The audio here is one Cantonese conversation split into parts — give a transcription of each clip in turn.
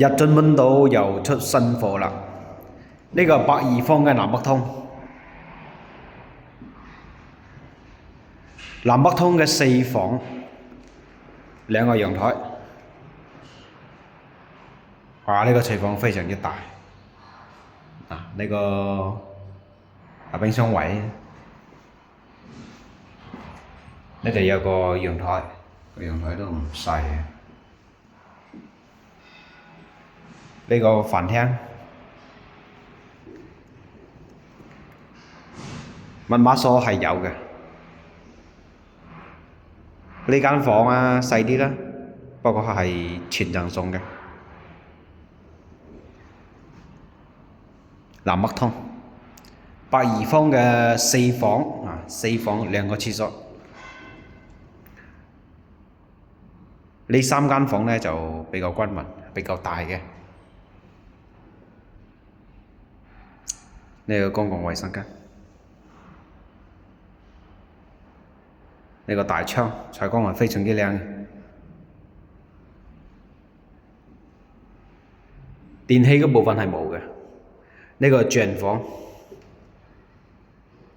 日進溫島又出新貨啦！呢個百二方嘅南北通，南北通嘅4房，2個陽台。哇！呢個廚房非常之大。呢個冰箱位，呢度有個陽台，個陽台都唔細嘅。呢個飯廳，密碼鎖係有嘅。呢間房啊細啲啦，不過係全贈送嘅。南北通，百二方嘅4房，4房2個廁所。呢3間房呢就比較均勻，比較大嘅。呢個公共衛生間，呢個大窗採光係非常之靚。電器嗰部分係冇嘅。呢個主人房，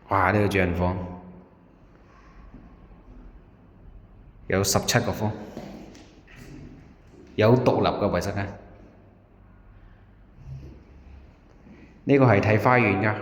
哇！呢個主人房有17個方，有獨立嘅衛生間。呢個係睇花園㗎。